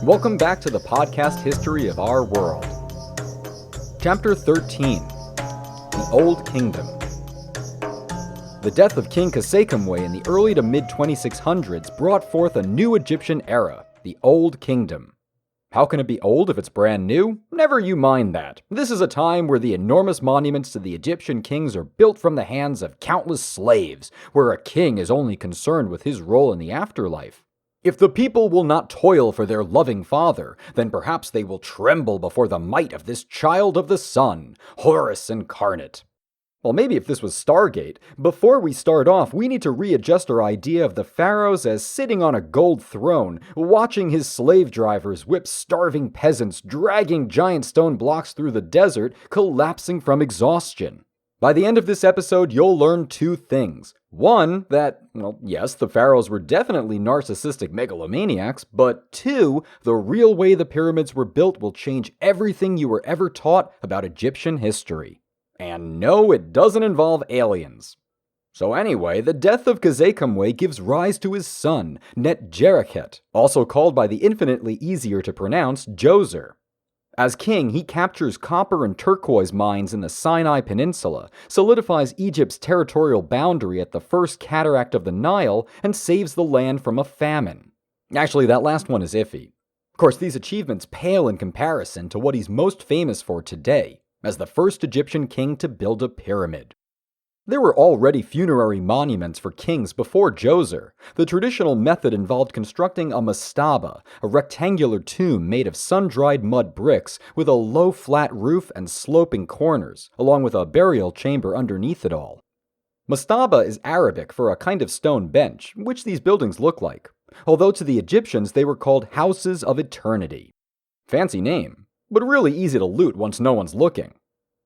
Welcome back to the podcast History of Our World. Chapter 13, The Old Kingdom. The death of King Khufu in the early to mid-2600s brought forth a new Egyptian era, the Old Kingdom. How can it be old if it's brand new? Never you mind that. This is a time where the enormous monuments to the Egyptian kings are built from the hands of countless slaves, where a king is only concerned with his role in the afterlife. If the people will not toil for their loving father, then perhaps they will tremble before the might of this child of the sun, Horus incarnate. Well, maybe if this was Stargate, before we start off, we need to readjust our idea of the pharaohs as sitting on a gold throne, watching his slave drivers whip starving peasants, dragging giant stone blocks through the desert, collapsing from exhaustion. By the end of this episode, you'll learn two things. One, that, yes, the pharaohs were definitely narcissistic megalomaniacs, but two, the real way the pyramids were built will change everything you were ever taught about Egyptian history. And no, it doesn't involve aliens. So anyway, the death of Khufu gives rise to his son, Netjerichet, also called by the infinitely easier to pronounce Djoser. As king, he captures copper and turquoise mines in the Sinai Peninsula, solidifies Egypt's territorial boundary at the first cataract of the Nile, and saves the land from a famine. Actually, that last one is iffy. Of course, these achievements pale in comparison to what he's most famous for today, as the first Egyptian king to build a pyramid. There were already funerary monuments for kings before Djoser. The traditional method involved constructing a mastaba, a rectangular tomb made of sun-dried mud bricks with a low flat roof and sloping corners, along with a burial chamber underneath it all. Mastaba is Arabic for a kind of stone bench, which these buildings look like, although to the Egyptians they were called houses of eternity. Fancy name, but really easy to loot once no one's looking.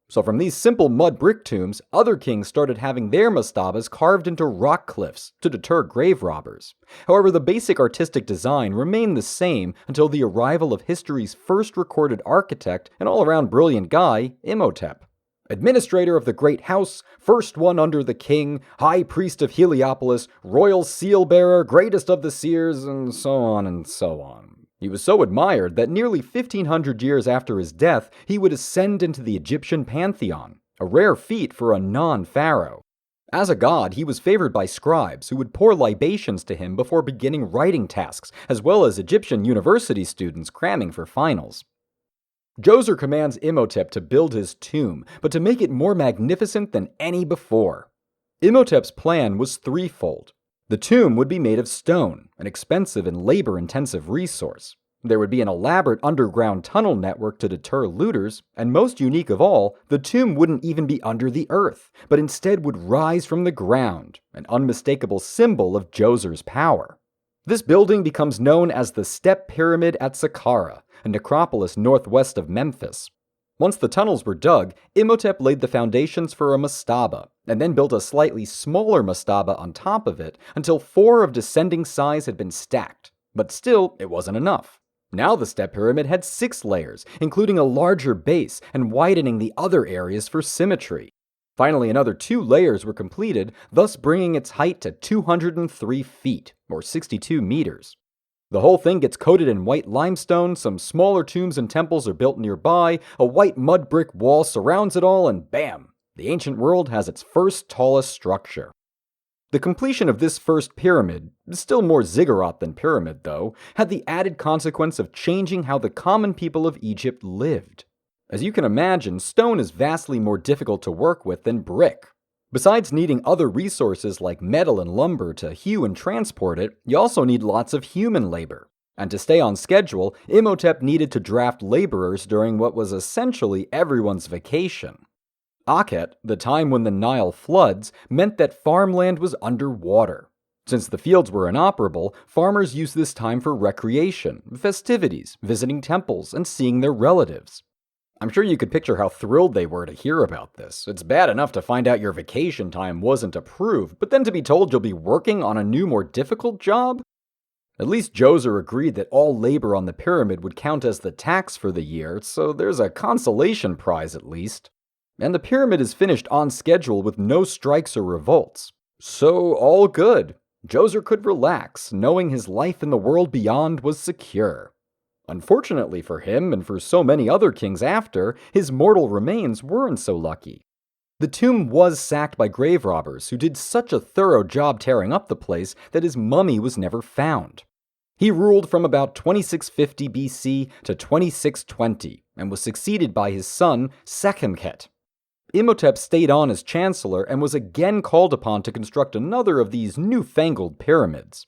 So from these simple mud brick tombs, other kings started having their mastabas carved into rock cliffs to deter grave robbers. However, the basic artistic design remained the same until the arrival of history's first recorded architect and all-around brilliant guy, Imhotep. Administrator of the great house, first one under the king, high priest of Heliopolis, royal seal bearer, greatest of the seers, and so on and so on. He was so admired that nearly 1,500 years after his death, he would ascend into the Egyptian pantheon, a rare feat for a non-pharaoh. As a god, he was favored by scribes who would pour libations to him before beginning writing tasks, as well as Egyptian university students cramming for finals. Djoser commands Imhotep to build his tomb, but to make it more magnificent than any before. Imhotep's plan was threefold. The tomb would be made of stone, an expensive and labor-intensive resource. There would be an elaborate underground tunnel network to deter looters, and most unique of all, the tomb wouldn't even be under the earth, but instead would rise from the ground, an unmistakable symbol of Djoser's power. This building becomes known as the Step Pyramid at Saqqara, a necropolis northwest of Memphis. Once the tunnels were dug, Imhotep laid the foundations for a mastaba, and then built a slightly smaller mastaba on top of it until 4 of descending size had been stacked. But still, it wasn't enough. Now the step pyramid had 6 layers, including a larger base and widening the other areas for symmetry. Finally, another 2 layers were completed, thus bringing its height to 203 feet, or 62 meters. The whole thing gets coated in white limestone, some smaller tombs and temples are built nearby, a white mud brick wall surrounds it all, and bam! The ancient world has its first tallest structure. The completion of this first pyramid, still more ziggurat than pyramid though, had the added consequence of changing how the common people of Egypt lived. As you can imagine, stone is vastly more difficult to work with than brick. Besides needing other resources like metal and lumber to hew and transport it, you also need lots of human labor. And to stay on schedule, Imhotep needed to draft laborers during what was essentially everyone's vacation. Akhet, the time when the Nile floods, meant that farmland was underwater. Since the fields were inoperable, farmers used this time for recreation, festivities, visiting temples, and seeing their relatives. I'm sure you could picture how thrilled they were to hear about this. It's bad enough to find out your vacation time wasn't approved, but then to be told you'll be working on a new, more difficult job? At least Djoser agreed that all labor on the pyramid would count as the tax for the year, so there's a consolation prize at least. And the pyramid is finished on schedule with no strikes or revolts. So all good. Djoser could relax, knowing his life in the world beyond was secure. Unfortunately for him and for so many other kings after, his mortal remains weren't so lucky. The tomb was sacked by grave robbers who did such a thorough job tearing up the place that his mummy was never found. He ruled from about 2650 BC to 2620 and was succeeded by his son Sekhemkhet. Imhotep stayed on as chancellor and was again called upon to construct another of these newfangled pyramids.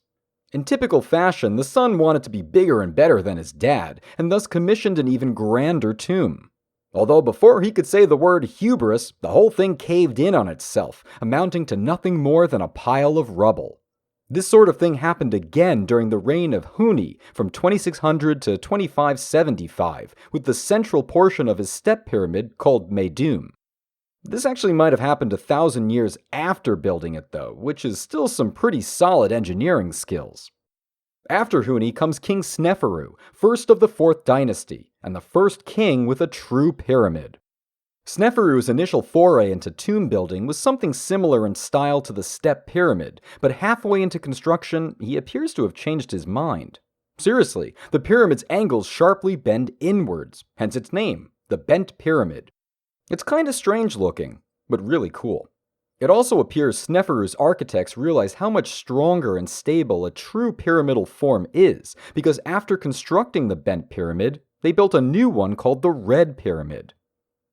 In typical fashion, the son wanted to be bigger and better than his dad, and thus commissioned an even grander tomb. Although before he could say the word hubris, the whole thing caved in on itself, amounting to nothing more than a pile of rubble. This sort of thing happened again during the reign of Huni from 2600 to 2575, with the central portion of his step pyramid called Meidum. This actually might have happened 1,000 years after building it though, which is still some pretty solid engineering skills. After Huni comes King Snefru, first of the 4th dynasty, and the first king with a true pyramid. Snefru's initial foray into tomb building was something similar in style to the step pyramid, but halfway into construction, he appears to have changed his mind. Seriously, the pyramid's angles sharply bend inwards, hence its name, the Bent Pyramid. It's kinda strange looking, but really cool. It also appears Snefru's architects realize how much stronger and stable a true pyramidal form is, because after constructing the Bent Pyramid, they built a new one called the Red Pyramid.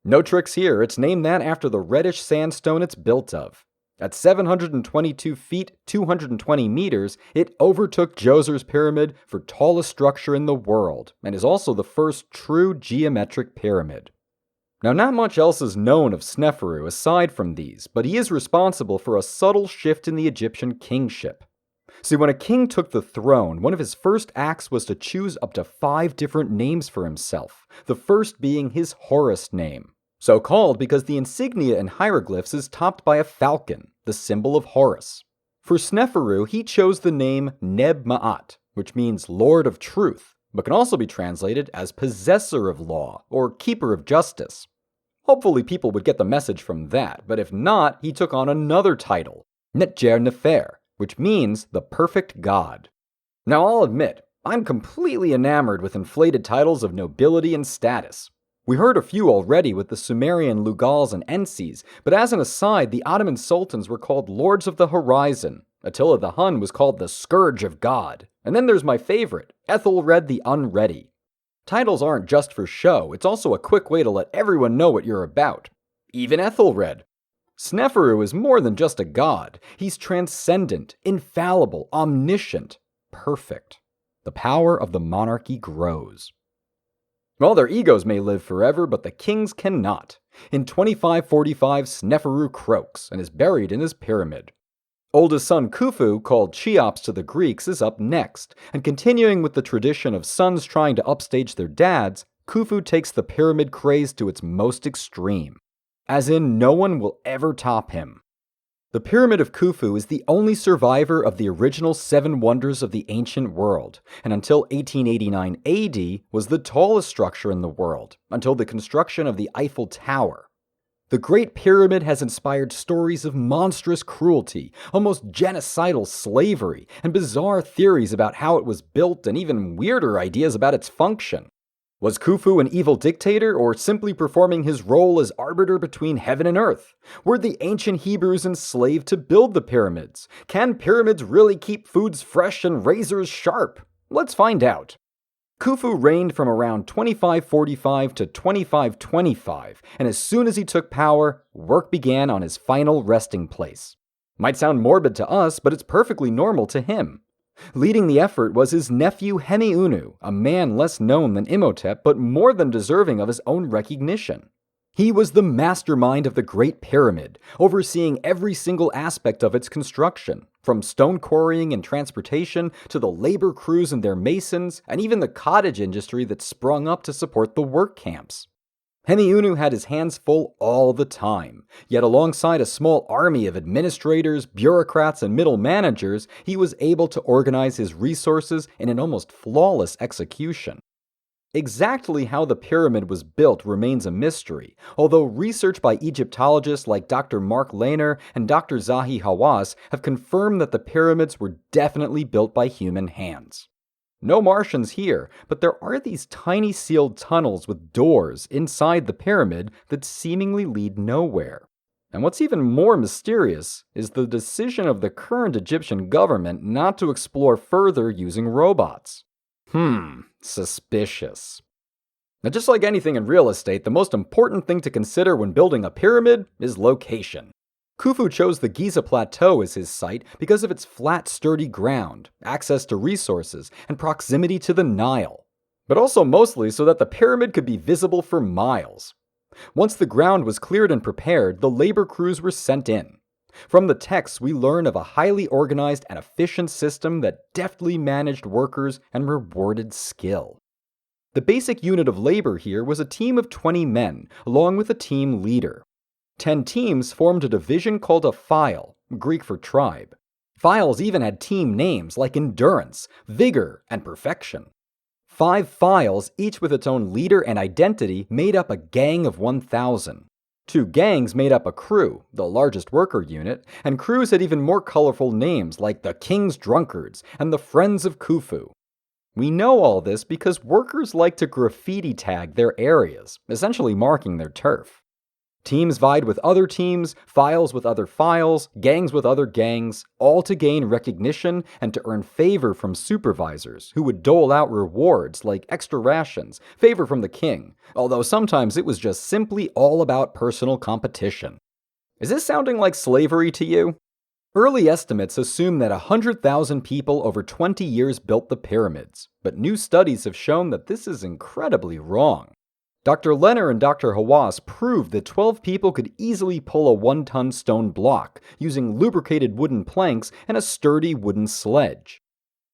No tricks here, it's named that after the reddish sandstone it's built of. At 722 feet, 220 meters, it overtook Djoser's pyramid for tallest structure in the world, and is also the first true geometric pyramid. Now, not much else is known of Snefru aside from these, but he is responsible for a subtle shift in the Egyptian kingship. See, when a king took the throne, one of his first acts was to choose up to 5 different names for himself, the first being his Horus name. So called because the insignia in hieroglyphs is topped by a falcon, the symbol of Horus. For Snefru, he chose the name Neb-Ma'at, which means Lord of Truth, but can also be translated as Possessor of Law or Keeper of Justice. Hopefully people would get the message from that, but if not, he took on another title, Netjer Nefer, which means the Perfect God. Now I'll admit, I'm completely enamored with inflated titles of nobility and status. We heard a few already with the Sumerian Lugals and Ensis, but as an aside, the Ottoman sultans were called Lords of the Horizon. Attila the Hun was called the Scourge of God. And then there's my favorite, Ethelred the Unready. Titles aren't just for show, it's also a quick way to let everyone know what you're about. Even Ethelred. Snefru is more than just a god. He's transcendent, infallible, omniscient, perfect. The power of the monarchy grows. Well, their egos may live forever, but the kings cannot. In 2545, Snefru croaks and is buried in his pyramid. Oldest son Khufu, called Cheops to the Greeks, is up next, and continuing with the tradition of sons trying to upstage their dads, Khufu takes the pyramid craze to its most extreme. As in, no one will ever top him. The Pyramid of Khufu is the only survivor of the original 7 wonders of the ancient world, and until 1889 AD was the tallest structure in the world, until the construction of the Eiffel Tower. The Great Pyramid has inspired stories of monstrous cruelty, almost genocidal slavery, and bizarre theories about how it was built and even weirder ideas about its function. Was Khufu an evil dictator or simply performing his role as arbiter between heaven and earth? Were the ancient Hebrews enslaved to build the pyramids? Can pyramids really keep foods fresh and razors sharp? Let's find out. Khufu reigned from around 2545 to 2525, and as soon as he took power, work began on his final resting place. Might sound morbid to us, but it's perfectly normal to him. Leading the effort was his nephew Hemiunu, a man less known than Imhotep, but more than deserving of his own recognition. He was the mastermind of the Great Pyramid, overseeing every single aspect of its construction, from stone quarrying and transportation to the labor crews and their masons, and even the cottage industry that sprung up to support the work camps. Hemiunu had his hands full all the time, yet alongside a small army of administrators, bureaucrats, and middle managers, he was able to organize his resources in an almost flawless execution. Exactly how the pyramid was built remains a mystery, although research by Egyptologists like Dr. Mark Lehner and Dr. Zahi Hawass have confirmed that the pyramids were definitely built by human hands. No Martians here, but there are these tiny sealed tunnels with doors inside the pyramid that seemingly lead nowhere. And what's even more mysterious is the decision of the current Egyptian government not to explore further using robots. Suspicious. Now, just like anything in real estate, the most important thing to consider when building a pyramid is location. Khufu chose the Giza Plateau as his site because of its flat, sturdy ground, access to resources, and proximity to the Nile. But also mostly so that the pyramid could be visible for miles. Once the ground was cleared and prepared, the labor crews were sent in. From the texts, we learn of a highly organized and efficient system that deftly managed workers and rewarded skill. The basic unit of labor here was a team of 20 men, along with a team leader. 10 teams formed a division called a phyle, Greek for tribe. Phyles even had team names like endurance, vigor, and perfection. 5 phyles, each with its own leader and identity, made up a gang of 1,000. 2 gangs made up a crew, the largest worker unit, and crews had even more colorful names like the King's Drunkards and the Friends of Khufu. We know all this because workers like to graffiti tag their areas, essentially marking their turf. Teams vied with other teams, phyles with other phyles, gangs with other gangs, all to gain recognition and to earn favor from supervisors who would dole out rewards like extra rations, favor from the king, although sometimes it was just simply all about personal competition. Is this sounding like slavery to you? Early estimates assume that 100,000 people over 20 years built the pyramids, but new studies have shown that this is incredibly wrong. Dr. Lenner and Dr. Hawass proved that 12 people could easily pull a 1-ton stone block using lubricated wooden planks and a sturdy wooden sledge.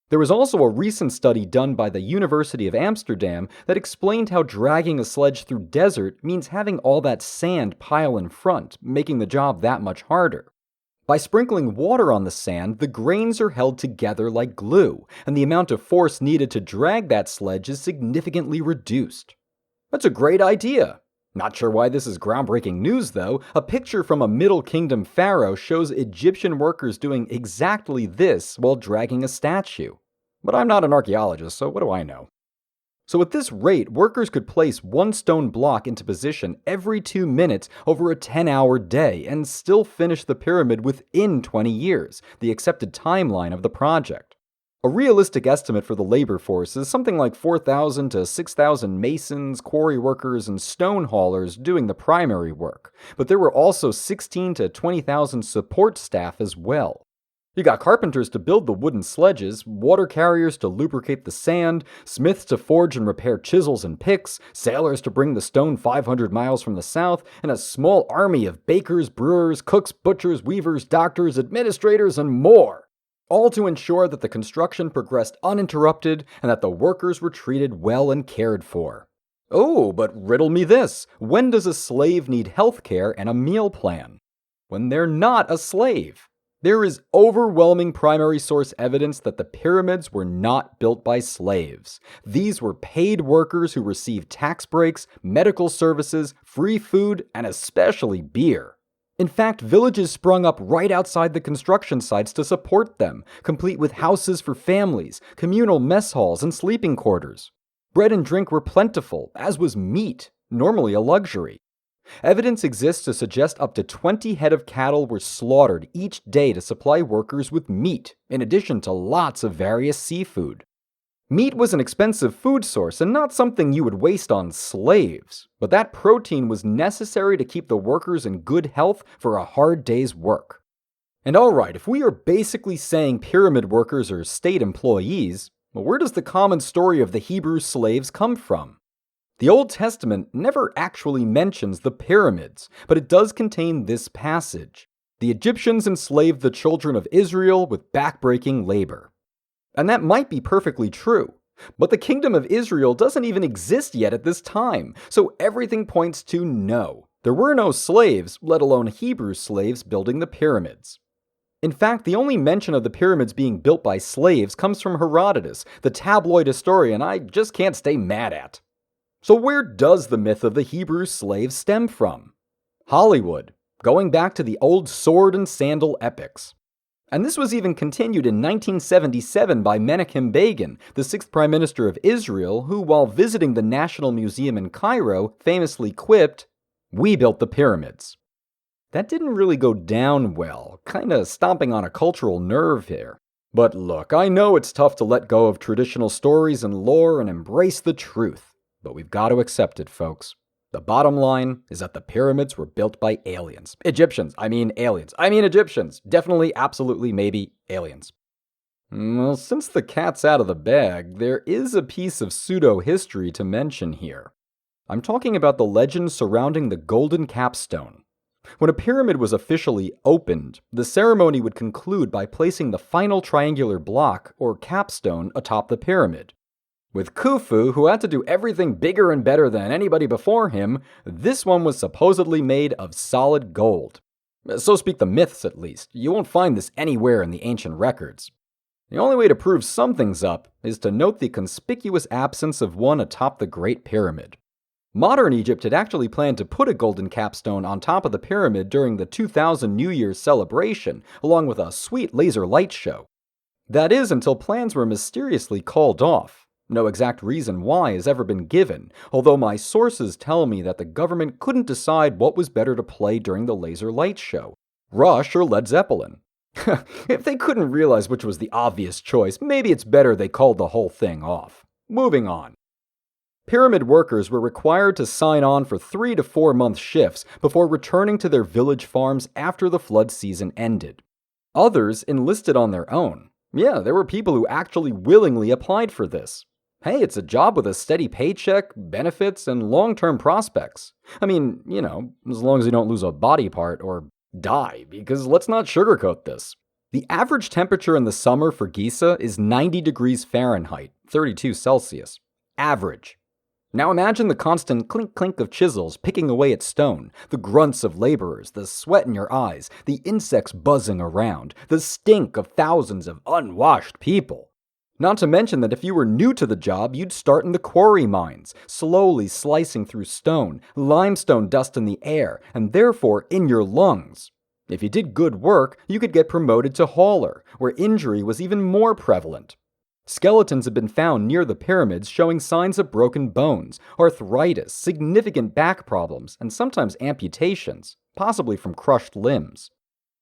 There was also a recent study done by the University of Amsterdam that explained how dragging a sledge through desert means having all that sand pile in front, making the job that much harder. By sprinkling water on the sand, the grains are held together like glue, and the amount of force needed to drag that sledge is significantly reduced. That's a great idea. Not sure why this is groundbreaking news, though. A picture from a Middle Kingdom pharaoh shows Egyptian workers doing exactly this while dragging a statue. But I'm not an archaeologist, so what do I know? So at this rate, workers could place 1 stone block into position every 2 minutes over a 10-hour day and still finish the pyramid within 20 years, the accepted timeline of the project. A realistic estimate for the labor force is something like 4,000 to 6,000 masons, quarry workers, and stone haulers doing the primary work, but there were also 16 to 20,000 support staff as well. You got carpenters to build the wooden sledges, water carriers to lubricate the sand, smiths to forge and repair chisels and picks, sailors to bring the stone 500 miles from the south, and a small army of bakers, brewers, cooks, butchers, weavers, doctors, administrators, and more. All to ensure that the construction progressed uninterrupted and that the workers were treated well and cared for. Oh, but riddle me this. When does a slave need health care and a meal plan? When they're not a slave. There is overwhelming primary source evidence that the pyramids were not built by slaves. These were paid workers who received tax breaks, medical services, free food, and especially beer. In fact, villages sprung up right outside the construction sites to support them, complete with houses for families, communal mess halls, and sleeping quarters. Bread and drink were plentiful, as was meat, normally a luxury. Evidence exists to suggest up to 20 head of cattle were slaughtered each day to supply workers with meat, in addition to lots of various seafood. Meat was an expensive food source and not something you would waste on slaves, but that protein was necessary to keep the workers in good health for a hard day's work. And alright, if we are basically saying pyramid workers are state employees, well, where does the common story of the Hebrew slaves come from? The Old Testament never actually mentions the pyramids, but it does contain this passage. The Egyptians enslaved the children of Israel with backbreaking labor. And that might be perfectly true, but the kingdom of Israel doesn't even exist yet at this time, so everything points to no. There were no slaves, let alone Hebrew slaves, building the pyramids. In fact, the only mention of the pyramids being built by slaves comes from Herodotus, the tabloid historian I just can't stay mad at. So where does the myth of the Hebrew slave stem from? Hollywood, going back to the old sword and sandal epics. And this was even continued in 1977 by Menachem Begin, the sixth Prime Minister of Israel, who, while visiting the National Museum in Cairo, famously quipped, "We built the pyramids." That didn't really go down well, kinda stomping on a cultural nerve here. But look, I know it's tough to let go of traditional stories and lore and embrace the truth, but we've got to accept it, folks. The bottom line is that the pyramids were built by aliens. Egyptians. Definitely, absolutely, maybe aliens. Well, since the cat's out of the bag, there is a piece of pseudo-history to mention here. I'm talking about the legend surrounding the Golden Capstone. When a pyramid was officially opened, the ceremony would conclude by placing the final triangular block, or capstone, atop the pyramid. With Khufu, who had to do everything bigger and better than anybody before him, this one was supposedly made of solid gold. So speak the myths, at least. You won't find this anywhere in the ancient records. The only way to prove something's up is to note the conspicuous absence of one atop the Great Pyramid. Modern Egypt had actually planned to put a golden capstone on top of the pyramid during the 2000 New Year's celebration, along with a sweet laser light show. That is, until plans were mysteriously called off. No exact reason why has ever been given, although my sources tell me that the government couldn't decide what was better to play during the laser light show, Rush or Led Zeppelin. If they couldn't realize which was the obvious choice, maybe it's better they called the whole thing off. Moving on. Pyramid workers were required to sign on for 3 to 4 month shifts before returning to their village farms after the flood season ended. Others enlisted on their own. Yeah, there were people who actually willingly applied for this. Hey, it's a job with a steady paycheck, benefits, and long-term prospects. I mean, as long as you don't lose a body part or die, because let's not sugarcoat this. The average temperature in the summer for Giza is 90 degrees Fahrenheit, 32 Celsius. Average. Now imagine the constant clink-clink of chisels picking away at stone, the grunts of laborers, the sweat in your eyes, the insects buzzing around, the stink of thousands of unwashed people. Not to mention that if you were new to the job, you'd start in the quarry mines, slowly slicing through stone, limestone dust in the air, and therefore in your lungs. If you did good work, you could get promoted to hauler, where injury was even more prevalent. Skeletons have been found near the pyramids showing signs of broken bones, arthritis, significant back problems, and sometimes amputations, possibly from crushed limbs.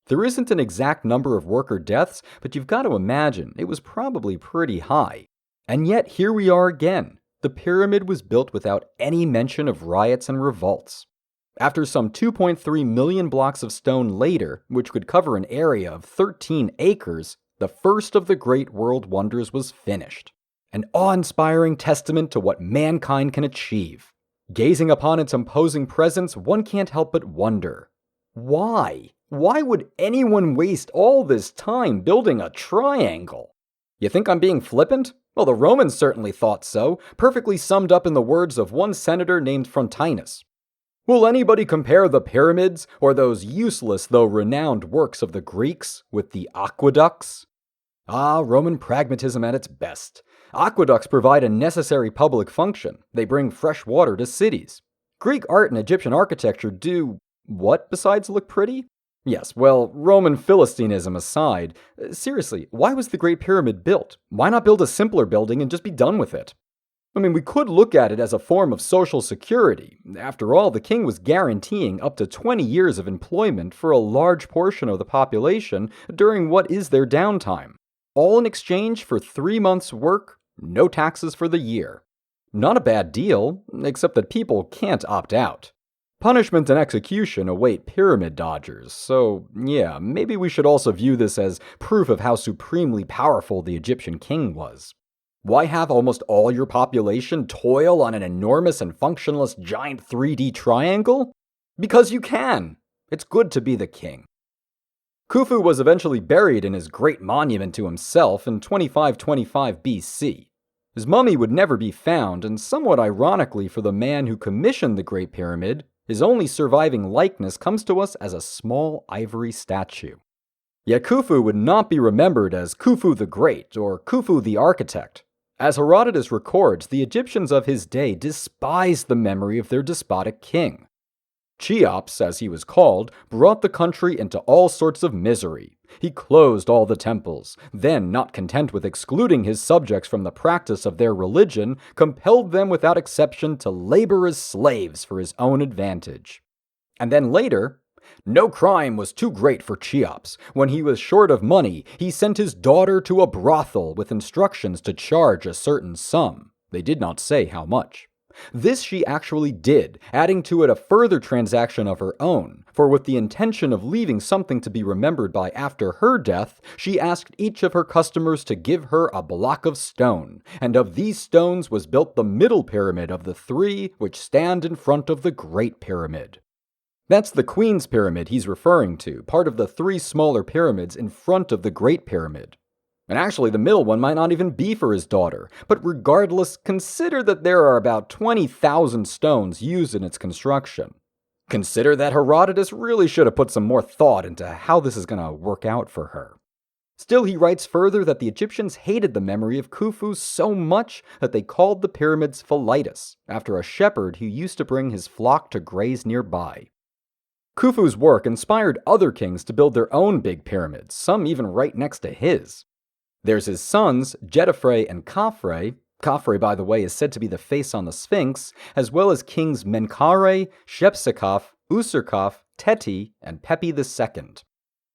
There isn't an exact number of worker deaths, but you've got to imagine it was probably pretty high. And yet here we are again. The pyramid was built without any mention of riots and revolts. After some 2.3 million blocks of stone later, which could cover an area of 13 acres, the first of the great world wonders was finished. An awe-inspiring testament to what mankind can achieve. Gazing upon its imposing presence, one can't help but wonder, why? Why would anyone waste all this time building a triangle? You think I'm being flippant? Well, the Romans certainly thought so, perfectly summed up in the words of one senator named Frontinus. Will anybody compare the pyramids, or those useless though renowned works of the Greeks, with the aqueducts? Ah, Roman pragmatism at its best. Aqueducts provide a necessary public function. They bring fresh water to cities. Greek art and Egyptian architecture do what besides look pretty? Yes, well, Roman Philistinism aside, seriously, why was the Great Pyramid built? Why not build a simpler building and just be done with it? I mean, we could look at it as a form of social security. After all, the king was guaranteeing up to 20 years of employment for a large portion of the population during what is their downtime. All in exchange for 3 months' work, no taxes for the year. Not a bad deal, except that people can't opt out. Punishment and execution await pyramid dodgers, so yeah, maybe we should also view this as proof of how supremely powerful the Egyptian king was. Why have almost all your population toil on an enormous and functionless giant 3D triangle? Because you can. It's good to be the king. Khufu was eventually buried in his great monument to himself in 2525 BC. His mummy would never be found, and somewhat ironically for the man who commissioned the Great Pyramid, his only surviving likeness comes to us as a small ivory statue. Yet Khufu would not be remembered as Khufu the Great or Khufu the Architect. As Herodotus records, the Egyptians of his day despised the memory of their despotic king. Cheops, as he was called, brought the country into all sorts of misery, He closed all the temples, then, not content with excluding his subjects from the practice of their religion, compelled them without exception to labor as slaves for his own advantage. And then later, no crime was too great for Cheops. When he was short of money, he sent his daughter to a brothel with instructions to charge a certain sum. They did not say how much. This she actually did, adding to it a further transaction of her own, for with the intention of leaving something to be remembered by after her death, she asked each of her customers to give her a block of stone, and of these stones was built the middle pyramid of the three which stand in front of the Great Pyramid. That's the Queen's Pyramid he's referring to, part of the three smaller pyramids in front of the Great Pyramid. And actually, the middle one might not even be for his daughter, but regardless, consider that there are about 20,000 stones used in its construction. Consider that Herodotus really should have put some more thought into how this is going to work out for her. Still, he writes further that the Egyptians hated the memory of Khufu so much that they called the pyramids Philitis, after a shepherd who used to bring his flock to graze nearby. Khufu's work inspired other kings to build their own big pyramids, some even right next to his. There's his sons, Jetafre and Khafre. Khafre, by the way, is said to be the face on the Sphinx, as well as kings Menkaure, Shepsekaf, Userkaf, Teti, and Pepi II.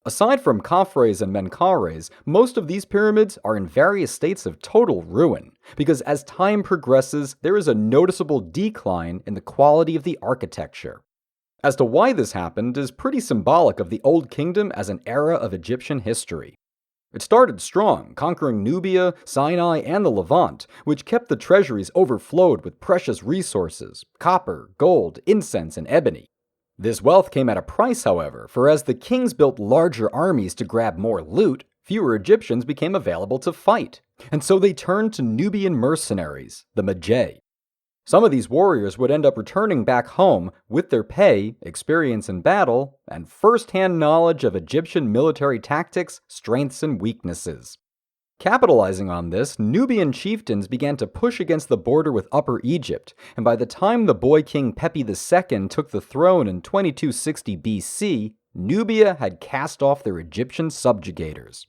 Aside from Khafres and Menkaures, most of these pyramids are in various states of total ruin, because as time progresses, there is a noticeable decline in the quality of the architecture. As to why this happened is pretty symbolic of the Old Kingdom as an era of Egyptian history. It started strong, conquering Nubia, Sinai, and the Levant, which kept the treasuries overflowed with precious resources, copper, gold, incense, and ebony. This wealth came at a price, however, for as the kings built larger armies to grab more loot, fewer Egyptians became available to fight, and so they turned to Nubian mercenaries, the Magi. Some of these warriors would end up returning back home with their pay, experience in battle, and first-hand knowledge of Egyptian military tactics, strengths, and weaknesses. Capitalizing on this, Nubian chieftains began to push against the border with Upper Egypt, and by the time the boy king Pepi II took the throne in 2260 BC, Nubia had cast off their Egyptian subjugators.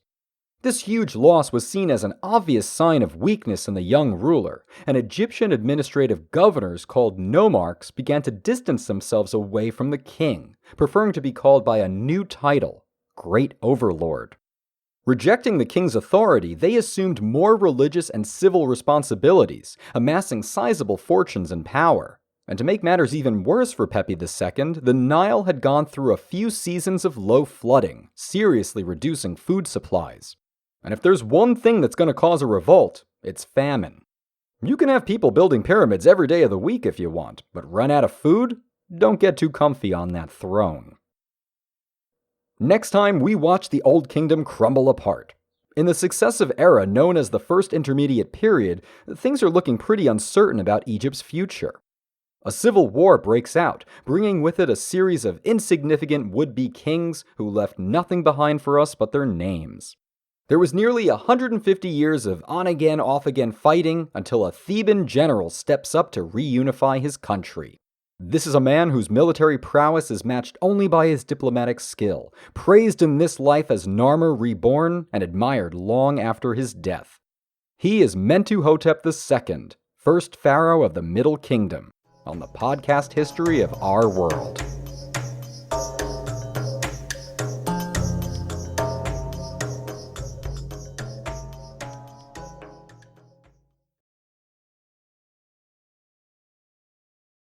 This huge loss was seen as an obvious sign of weakness in the young ruler, and Egyptian administrative governors called nomarchs began to distance themselves away from the king, preferring to be called by a new title, Great Overlord. Rejecting the king's authority, they assumed more religious and civil responsibilities, amassing sizable fortunes and power. And to make matters even worse for Pepi II, the Nile had gone through a few seasons of low flooding, seriously reducing food supplies. And if there's one thing that's going to cause a revolt, it's famine. You can have people building pyramids every day of the week if you want, but run out of food? Don't get too comfy on that throne. Next time, we watch the Old Kingdom crumble apart. In the successive era known as the First Intermediate Period, things are looking pretty uncertain about Egypt's future. A civil war breaks out, bringing with it a series of insignificant would-be kings who left nothing behind for us but their names. There was nearly 150 years of on-again, off-again fighting until a Theban general steps up to reunify his country. This is a man whose military prowess is matched only by his diplomatic skill, praised in this life as Narmer reborn and admired long after his death. He is Mentuhotep II, first pharaoh of the Middle Kingdom, on the podcast History of Our World.